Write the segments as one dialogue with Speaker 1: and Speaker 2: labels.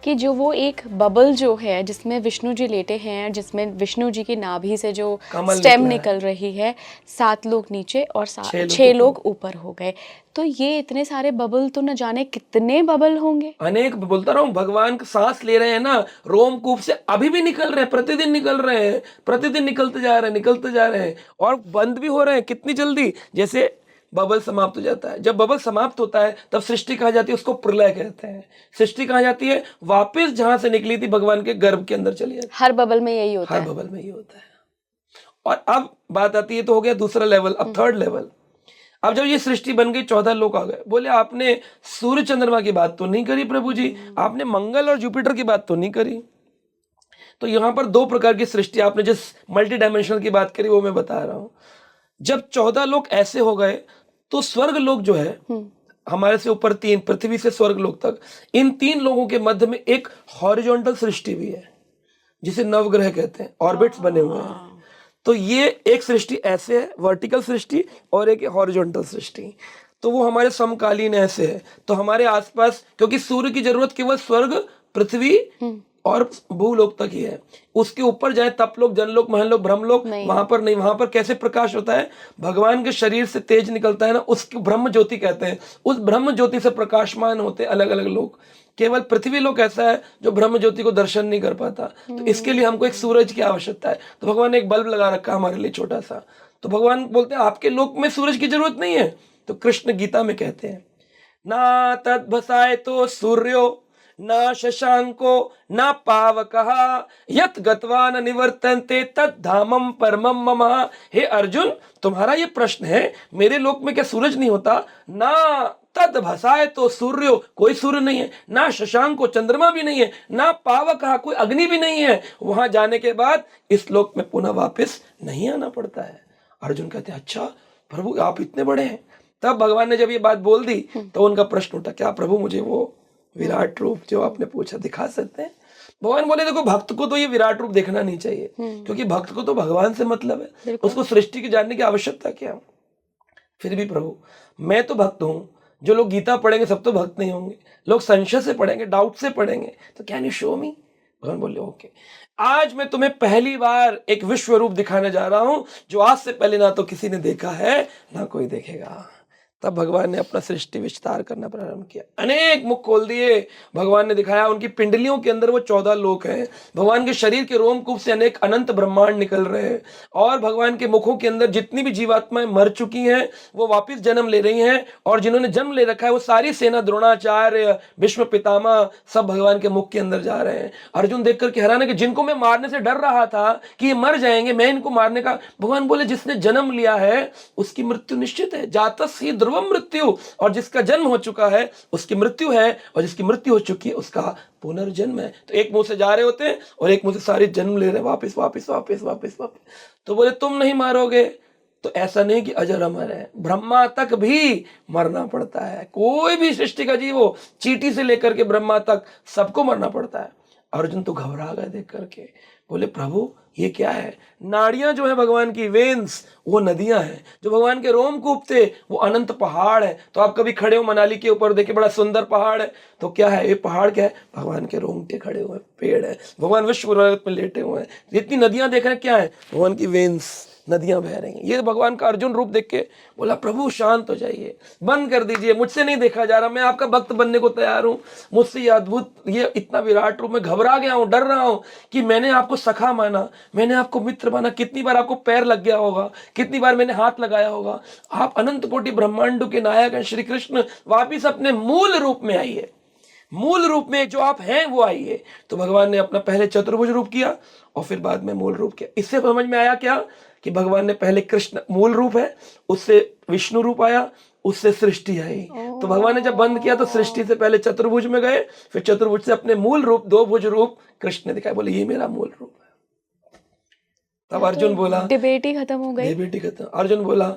Speaker 1: कि जो वो एक बबल जो है जिसमें विष्णु जी लेटे हैं, जिसमें विष्णु जी की नाभि से जो
Speaker 2: कमल
Speaker 1: स्टेम
Speaker 2: निकला है,
Speaker 1: निकल रही है, 7 लोग नीचे और
Speaker 2: 6 लोग
Speaker 1: 6
Speaker 2: ऊपर।
Speaker 1: लोग ऊपर हो गए। तो ये इतने सारे बबल, तो न जाने कितने बबल होंगे।
Speaker 2: अनेक, बोलता रहा हूँ, भगवान का सांस ले रहे हैं ना, रोमकूप से अभी भी निकल रहे हैं, प्रतिदिन निकल रहे हैं, प्रतिदिन निकलते जा रहे हैं, निकलते जा रहे हैं, और बंद भी हो रहे हैं कितनी जल्दी। जैसे बबल समाप्त हो जाता है, जब बबल समाप्त होता है तब सृष्टि कहा जाती है, उसको प्रलय कहते हैं। सृष्टि कहा जाती है वापस जहां से निकली थी भगवान के गर्भ के अंदर चली जाती
Speaker 1: हर बबल में यही
Speaker 2: है,
Speaker 1: होता
Speaker 2: हर
Speaker 1: है।
Speaker 2: बबल में ये होता है। और अब बात आती है, तो हो गया दूसरा लेवल, अब थर्ड लेवल। अब जब ये सृष्टि बन गई, 14 लोग आ गए। बोले आपने सूर्य चंद्रमा की बात तो नहीं करी प्रभु जी, आपने मंगल और जुपिटर की बात तो नहीं करी। तो यहां पर 2 प्रकार की सृष्टि, आपने जिस मल्टी डायमेंशनल की बात करी वो मैं बता रहा हूं। जब 14 लोग ऐसे हो गए, तो स्वर्ग लोग जो है हमारे से ऊपर 3, पृथ्वी से स्वर्ग लोग तक, इन 3 लोगों के मध्य में एक हॉरिजॉन्टल सृष्टि भी है, जिसे नवग्रह कहते हैं, ऑर्बिट्स बने हुए हैं। तो ये एक सृष्टि ऐसे है, वर्टिकल सृष्टि, और एक हॉरिजॉन्टल सृष्टि। तो वो हमारे समकालीन ऐसे है। तो हमारे आसपास, क्योंकि सूर्य की जरूरत केवल स्वर्ग, पृथ्वी और भूलोक तक ही है, उसके ऊपर जाए तपलोक, जनलोक, महलोक, ब्रह्मलोक,
Speaker 1: नहीं।
Speaker 2: वहां पर नहीं। वहां पर कैसे प्रकाश होता है, भगवान के शरीर से तेज निकलता है ना, उसको ब्रह्म ज्योति कहते हैं। उस ब्रह्म ज्योति से प्रकाशमान होते अलग अलग लोग। केवल पृथ्वी लोक ऐसा है जो ब्रह्म ज्योति को दर्शन नहीं कर पाता। तो इसके लिए हमको एक सूरज की आवश्यकता है। तो भगवान ने एक बल्ब लगा रखा हमारे लिए छोटा सा। तो भगवान बोलते हैं आपके लोक में सूरज की जरूरत नहीं है। तो कृष्ण गीता में कहते हैं, ना तद भसाए तो सूर्यो न शशांको न पावकः यत गत्वा न निवर्तन्ते तद धामम परमम मम। हे अर्जुन, तुम्हारा ये प्रश्न है, मेरे लोक में क्या सूरज नहीं होता? ना तद भसाए तो सूर्यो, कोई सूर्य नहीं है, ना शशांको, चंद्रमा भी नहीं है, ना पावकः, कोई अग्नि भी नहीं है। वहां जाने के बाद इस लोक में पुनः वापस नहीं आना पड़ता है। अर्जुन कहते हैं अच्छा प्रभु आप इतने बड़े हैं। तब भगवान ने जब ये बात बोल दी तो उनका प्रश्न उठा, क्या प्रभु मुझे वो विराट रूप जो आपने पूछा दिखा सकते हैं? भगवान बोले देखो, भक्त को तो ये विराट रूप देखना नहीं चाहिए, क्योंकि भक्त को तो भगवान से मतलब है, उसको सृष्टि की जानने की आवश्यकता क्या। फिर भी प्रभु मैं तो भक्त हूं, जो लोग गीता पढ़ेंगे सब तो भक्त नहीं होंगे, लोग संशय से पढ़ेंगे, डाउट से पढ़ेंगे, तो कैन यू शो मी? भगवान बोले ओके, आज मैं तुम्हें पहली बार एक विश्व रूप दिखाने जा रहा हूं, जो आज से पहले ना तो किसी ने देखा है ना कोई देखेगा। तब भगवान ने अपना सृष्टि विस्तार करना प्रारंभ किया, अनेक मुख खोल दिए। भगवान ने दिखाया उनकी पिंडलियों के अंदर वो 14 लोक हैं, भगवान के शरीर के रोमकूप से अनेक अनंत ब्रह्मांड निकल रहे हैं, और भगवान के मुखों के अंदर जितनी भी जीवात्माएं मर चुकी हैं वो वापिस जन्म ले रही हैं, और जिन्होंने जन्म ले रखा है वो सारी सेना, द्रोणाचार्य, भीष्म पितामह, सब भगवान के मुख के अंदर जा रहे हैं। अर्जुन देख करके हैरान है कि जिनको मैं मारने से डर रहा था कि ये मर जाएंगे, मैं इनको मारने का, भगवान बोले जिसने जन्म लिया है उसकी मृत्यु निश्चित है, जातस्य ध्रुवम मृत्यु, और जिसका जन्म हो चुका है उसकी मृत्यु है, और जिसकी मृत्यु हो चुकी है उसका पुनर्जन्म है। तो एक मुंह से जा रहे होते हैं और एक मुंह से सारे जन्म ले रहे हैं, वापस वापस वापस वापस वापस। तो बोले तुम नहीं मारोगे, तो ऐसा नहीं कि अजर अमर है, ब्रह्मा तक भी मरना पड़ता है, कोई भी सृष्टि का जीव हो, चींटी से लेकर के ब्रह्मा तक सबको मरना पड़ता है। अर्जुन तो घबरा गए देख करके, बोले प्रभु ये क्या है? नाड़ियां जो है भगवान की, वेन्स, वो नदियां हैं, जो भगवान के रोमकूप थे वो अनंत पहाड़ है। तो आप कभी खड़े हो मनाली के ऊपर, देखिए बड़ा सुंदर पहाड़ है, तो क्या है ये पहाड़? क्या है? भगवान के रोंगटे खड़े हुए पेड़ है, भगवान विश्व में लेटे हुए हैं। जितनी नदियां देख रहे हैं क्या है? भगवान की वेन्स, नदियां बह रही हैं। ये भगवान का अर्जुन रूप देख के बोला प्रभु शांत हो जाइए, बंद कर दीजिए, मुझसे नहीं देखा जा रहा, मैं आपका भक्त बनने को तैयार हूं, मुझसे ये अद्भुत, ये इतना विराट रूप, मैं घबरा गया हूं, डर रहा हूं कि मैंने आपको सखा माना, मैंने आपको मित्र माना, कितनी बार आपको पैर लग गया होगा, कितनी बार मैंने हाथ लगाया होगा। आप अनंत कोटि ब्रह्मांडों के नायक हैं श्री कृष्ण, वापिस अपने मूल रूप में आइए, मूल रूप में जो आप हैं वो आइए। तो भगवान ने अपना पहले चतुर्भुज रूप किया और फिर बाद में मूल रूप किया। इससे समझ में आया क्या कि भगवान ने पहले कृष्ण मूल रूप है, उससे विष्णु रूप आया, उससे सृष्टि आई। तो भगवान ने जब बंद किया तो सृष्टि से पहले चतुर्भुज में गए, फिर चतुर्भुज से अपने मूल रूप, 2 भुज रूप कृष्ण ने दिखाया, बोले ये मेरा मूल रूप है। तब अर्जुन बोला,
Speaker 1: डिबेट ही खत्म हो गई।
Speaker 2: डिबेट ही खत्म। अर्जुन बोला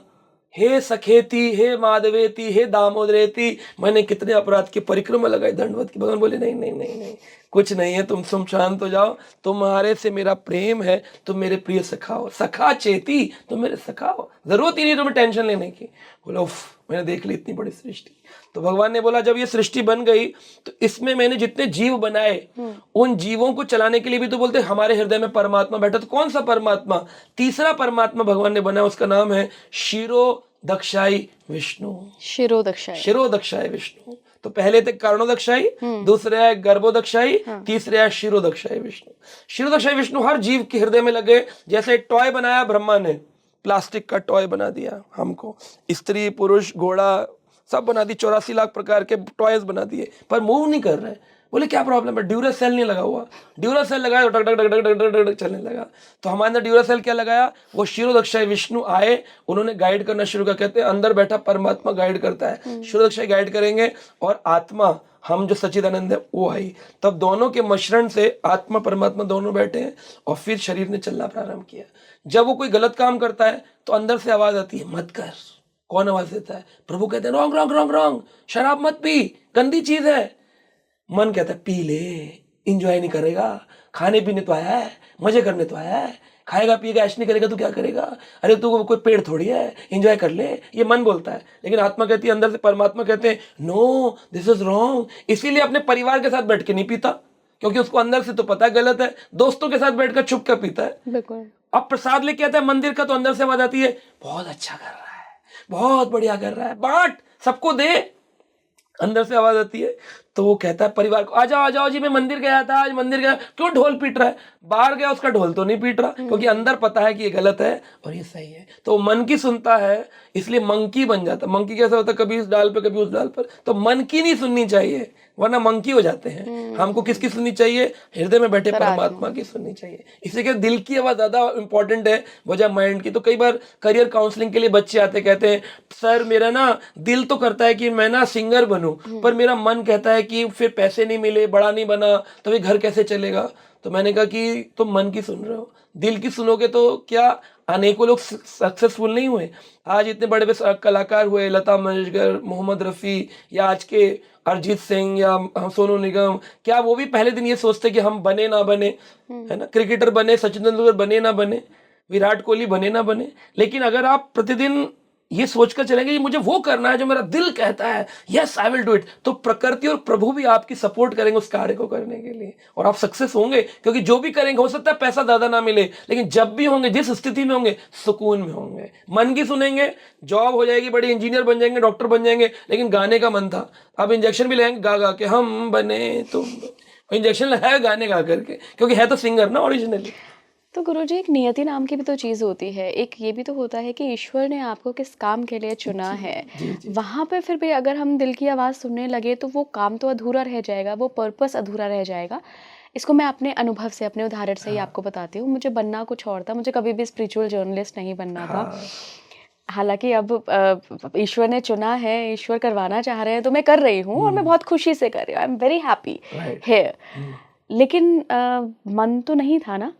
Speaker 2: हे सखेती, हे माधवेती, हे दामोदरेती, मैंने कितने अपराध की परिक्रमा लगाई, दंडवत की। भगवान बोले नहीं नहीं नहीं नहीं, कुछ नहीं है, तुम शांत हो जाओ, तुम्हारे से मेरा प्रेम है, तुम मेरे प्रिय सखा हो, सखा चेती, तुम मेरे सखा हो, जरूरत ही नहीं तुम्हें टेंशन लेने की। बोला उफ, मैंने देख ली इतनी बड़ी सृष्टि। तो भगवान ने बोला जब ये सृष्टि बन गई तो इसमें मैंने जितने जीव बनाए उन जीवों को चलाने के लिए भी तो बोलते हमारे हृदय में परमात्मा बैठा। तो कौन सा परमात्मा? तीसरा परमात्मा भगवान ने बनाया, उसका नाम है शिरोदक्षाई विष्णु।
Speaker 1: शिरोदक्षाई,
Speaker 2: शिरोदक्षाई विष्णु। तो पहले थे कर्णोदक्षाई, दूसरे है गर्भोदक्षाई, तीसरे है शिरोदक्षाई विष्णु। शिरोदक्षाई विष्णु हर जीव के हृदय में लगे। जैसे टॉय बनाया ब्रह्मा ने, प्लास्टिक का टॉय बना दिया हमको, स्त्री पुरुष घोड़ा सब बना दी, 84 लाख प्रकार के टॉयज बना दिए, पर मूव नहीं कर रहे। बोले क्या प्रॉब्लम है? ड्यूरा सेल नहीं लगा हुआ। ड्यूरा सेल लगाया तो टक टक टक टक टक टक चलने लगा। तो हमारे अंदर ड्यूरा सेल क्या लगाया? वो शिरोदक्षाई विष्णु आए, उन्होंने गाइड करना शुरू किया। कहते हैं अंदर बैठा परमात्मा गाइड करता है, शिरोदक्षाई गाइड करेंगे और आत्मा हम जो सच्चिदानंद है वो आई। तब दोनों के मिश्रण से आत्मा परमात्मा दोनों बैठे हैं और फिर शरीर ने चलना प्रारंभ किया। जब वो कोई गलत काम करता है तो अंदर से आवाज आती है मत कर। कौन आवाज देता है? प्रभु कहते हैं रॉन्ग रॉन्ग रॉन्ग रॉन्ग, शराब मत पी, गंदी चीज है। मन कहता है पी ले, इंजॉय नहीं करेगा, खाने पीने तो आया है, मजे करने तो आया है, खाएगा पिएगा ऐश नहीं करेगा तो क्या करेगा? अरे तू कोई पेड़ थोड़ी है, एंजॉय कर ले। ये मन बोलता है, लेकिन आत्मा कहती है, अंदर से परमात्मा कहते हैं नो दिस इज रॉन्ग। इसीलिए अपने परिवार के साथ बैठ के नहीं पीता, क्योंकि उसको अंदर से तो पता है गलत है। दोस्तों के साथ बैठकर छुप कर पीता है।
Speaker 1: बिल्कुल।
Speaker 2: अब प्रसाद लेके आता है मंदिर का तो अंदर से आवाज आती है बहुत अच्छा कर रहा है, बहुत बढ़िया कर रहा है, बांट, सबको दे। अंदर से आवाज आती है तो वो कहता है परिवार को आ जाओ जी, मैं मंदिर गया था, आज मंदिर गया। क्यों ढोल पीट रहा है? बाहर गया उसका ढोल तो नहीं पीट रहा, क्योंकि अंदर पता है कि ये गलत है और ये सही है। तो मन की सुनता है, इसलिए मंकी बन जाता। मंकी कैसा होता है? कभी इस डाल पे कभी उस डाल पर। तो मन की नहीं सुननी चाहिए, वरना मंकी हो जाते हैं। हमको किसकी सुननी चाहिए? हृदय में बैठे परमात्मा की सुननी चाहिए। इसलिए कि दिल की आवाज ज्यादा इंपॉर्टेंट है वजह माइंड की। तो कई बार करियर काउंसलिंग के लिए बच्चे आते, कहते हैं सर मेरा ना दिल तो करता है कि मैं ना सिंगर बनूं, पर मेरा मन कहता है कि फिर पैसे नहीं मिले, बड़ा नहीं बना तो फिर घर कैसे चलेगा। तो मैंने कहा कि तुम मन की सुन रहे हो, दिल की सुनोगे तो क्या अनेकों लोग सक्सेसफुल नहीं हुए? आज इतने बड़े बड़े कलाकार हुए, लता मंगेशकर, मोहम्मद रफ़ी या आज के अरिजीत सिंह या सोनू निगम, क्या वो भी पहले दिन ये सोचते कि हम बने ना बने, है ना? क्रिकेटर बने, सचिन तेंदुलकर बने ना बने, विराट कोहली बने ना बने। लेकिन अगर आप प्रतिदिन ये सोचकर चलेंगे कि मुझे वो करना है जो मेरा दिल कहता है, yes I will do it, तो प्रकृति और प्रभु भी आपकी सपोर्ट करेंगे उस कार्य को करने के लिए और आप सक्सेस होंगे। क्योंकि जो भी करेंगे, हो सकता है पैसा ज्यादा ना मिले, लेकिन जब भी होंगे, जिस स्थिति में होंगे, सुकून में होंगे। मन की सुनेंगे, जॉब हो जाएगी, बड़े इंजीनियर बन जाएंगे, डॉक्टर बन जाएंगे, लेकिन गाने का मन था। अब इंजेक्शन भी लेंगे गा गा के, हम बने तुम, इंजेक्शन लगाया गाने गा करके, क्योंकि है तो सिंगर ना ओरिजिनली।
Speaker 1: तो गुरुजी एक नियति नाम की भी तो चीज़ होती है, एक ये भी तो होता है कि ईश्वर ने आपको किस काम के लिए चुना है। वहाँ पे फिर भी अगर हम दिल की आवाज़ सुनने लगे तो वो काम तो अधूरा रह जाएगा, वो पर्पस अधूरा रह जाएगा। इसको मैं अपने अनुभव से, अपने उदाहरण से ही आपको बताती हूँ। मुझे बनना कुछ और था, मुझे कभी भी स्पिरिचुअल जर्नलिस्ट नहीं बनना था। हालांकि अब ईश्वर ने चुना है, ईश्वर करवाना चाह रहे हैं तो मैं कर रही हूँ और मैं बहुत खुशी से कर रही हूँ। आई एम वेरी हैप्पी है। लेकिन मन तो नहीं था ना।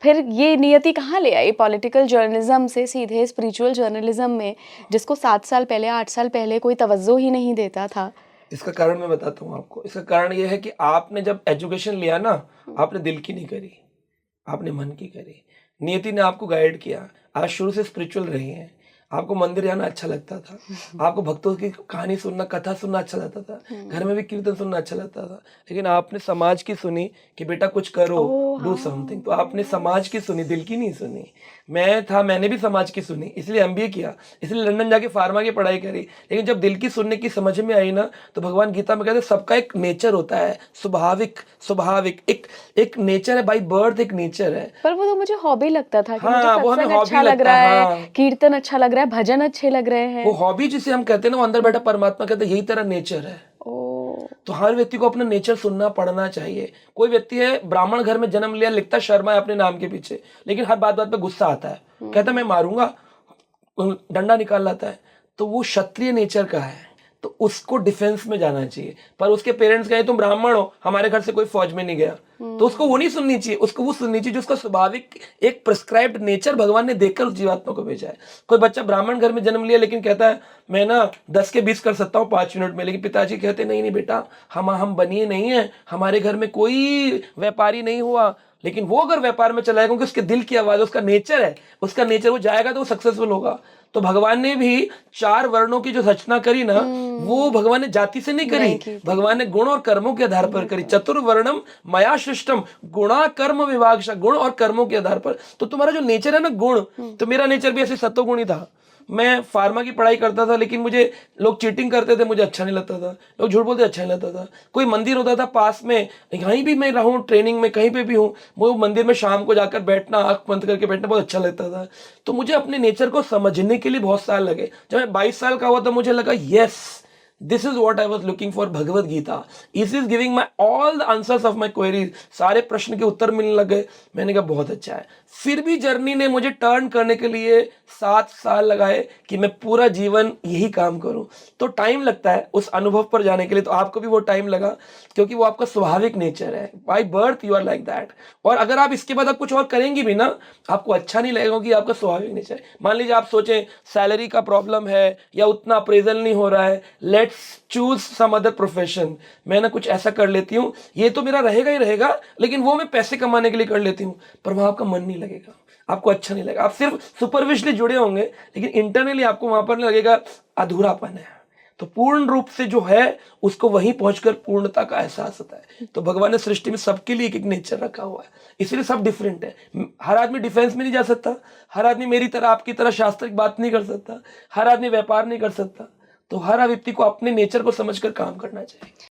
Speaker 1: फिर ये नियति कहाँ ले आई? पॉलिटिकल जर्नलिज्म से सीधे स्पिरिचुअल जर्नलिज्म में, जिसको 7 साल पहले, 8 साल पहले कोई तवज्जो ही नहीं देता था।
Speaker 2: इसका कारण मैं बताता हूँ आपको। इसका कारण ये है कि आपने जब एजुकेशन लिया ना, आपने दिल की नहीं करी, आपने मन की करी। नियति ने आपको गाइड किया, आज शुरू से स्पिरिचुअल रही हैं, आपको मंदिर जाना अच्छा लगता था, आपको भक्तों की कहानी सुनना, कथा सुनना अच्छा लगता था, घर में भी कीर्तन सुनना अच्छा लगता था। लेकिन आपने समाज की सुनी कि बेटा कुछ करो, डू समथिंग। तो आपने समाज की सुनी, दिल की नहीं सुनी। मैंने भी समाज की सुनी, इसलिए एमबीए किया, इसलिए लंदन जाके फार्मा की पढ़ाई करी। लेकिन जब दिल की सुनने की समझ में आई ना, तो भगवान गीता में कहते हैं सबका एक नेचर होता है, स्वाभाविक एक नेचर है, बाय बर्थ एक नेचर है।
Speaker 1: पर वो तो मुझे हॉबी लगता था कि
Speaker 2: हाँ,
Speaker 1: मुझे सत्संग अच्छा लग रहा है, कीर्तन अच्छा लग रहा है, भजन अच्छे लग रहे हैं।
Speaker 2: वो हॉबी जिसे हम कहते हैं ना, वो अंदर बैठा परमात्मा कहते हैं यही तेरा नेचर है। तो हर व्यक्ति को अपना नेचर सुनना पड़ना चाहिए। कोई व्यक्ति है ब्राह्मण घर में जन्म लिया, लिखता शर्मा है अपने नाम के पीछे, लेकिन हर बात पे गुस्सा आता है, कहता मैं मारूंगा, डंडा निकाल लाता है, तो वो क्षत्रिय नेचर का है, तो उसको डिफेंस में जाना चाहिए। पर उसके पेरेंट्स कहे तुम ब्राह्मण हो, हमारे घर से कोई फौज में नहीं गया, तो उसको वो नहीं सुननी चाहिए, उसको वो सुननी चाहिए जो उसका स्वाभाविक एक प्रिस्क्राइब्ड नेचर भगवान ने देकर उस जीवात्मा को भेजा है। कोई बच्चा ब्राह्मण घर में जन्म लिया, लेकिन कहता है मैं ना 10 के 20 कर सकता हूँ 5 मिनट में, लेकिन पिताजी कहते नहीं बेटा, हम बनिए नहीं है, हमारे घर में कोई व्यापारी नहीं हुआ। लेकिन वो अगर व्यापार में चला जाएगा, क्योंकि उसके दिल की आवाज, उसका नेचर है, उसका नेचर, वो जाएगा तो वो सक्सेसफुल होगा। तो भगवान ने भी 4 वर्णों की जो रचना करी ना, वो भगवान ने जाति से नहीं
Speaker 1: नहीं
Speaker 2: करी,
Speaker 1: की थी।
Speaker 2: भगवान ने गुण और कर्मों के आधार पर करी। चतुर्वर्णम मया सृष्टम गुणा कर्म विभाग, गुण और कर्मों के आधार पर। तो तुम्हारा जो नेचर है ना गुण, तो मेरा नेचर भी ऐसे सत्वगुण ही था। मैं फार्मा की पढ़ाई करता था, लेकिन मुझे लोग चीटिंग करते थे, मुझे अच्छा नहीं लगता था। लोग झूठ बोलते, अच्छा नहीं लगता था। कोई मंदिर होता था पास में, कहीं भी मैं रहूं, ट्रेनिंग में कहीं पे भी हूं, वो मंदिर में शाम को जाकर बैठना, आंख बंद करके बैठना बहुत अच्छा लगता था। तो मुझे अपने नेचर को समझने के लिए बहुत साल लगे। जब मैं 22 साल का हुआ तो मुझे लगा yes, this is what I was looking for. Bhagavad Gita is giving my all the answers of my queries. सारे प्रश्न के उत्तर मिलने लगे। मैंने कहा बहुत अच्छा है। फिर भी जर्नी ने मुझे टर्न करने के लिए 7 साल लगाए कि मैं पूरा जीवन यही काम करूं। तो टाइम लगता है उस अनुभव पर जाने के लिए। तो आपको भी वो टाइम लगा, क्योंकि वो आपका स्वाभाविक नेचर है। By birth you are like that. और अगर आप इसके बाद आप कुछ और करेंगे भी ना, आपको अच्छा नहीं लगेगा कि आपका स्वाभाविक नेचर है। मान लीजिए आप सोचें सैलरी का प्रॉब्लम है या उतना अप्रेजल नहीं हो रहा है, let's choose some other profession. मैं ना कुछ ऐसा कर लेती हूँ, ये तो मेरा रहेगा ही रहेगा, लेकिन वो मैं पैसे कमाने के लिए कर लेती हूँ। पर वहां आपका मन नहीं लगेगा, आपको अच्छा नहीं लगेगा। आप सिर्फ सुपरफिशियली जुड़े होंगे, लेकिन इंटरनली आपको वहां पर लगेगा अधूरापन है। तो पूर्ण रूप से जो है उसको वहीं पहुंचकर पूर्णता का एहसास होता है। तो भगवान ने सृष्टि में सबके लिए एक एक नेचर रखा हुआ है, इसलिए सब डिफरेंट है। हर आदमी डिफेंस में नहीं जा सकता, हर आदमी मेरी तरह आपकी तरह शास्त्रिक बात नहीं कर सकता, हर आदमी व्यापार नहीं कर सकता। तो हर व्यक्ति को अपने नेचर को समझकर काम करना चाहिए।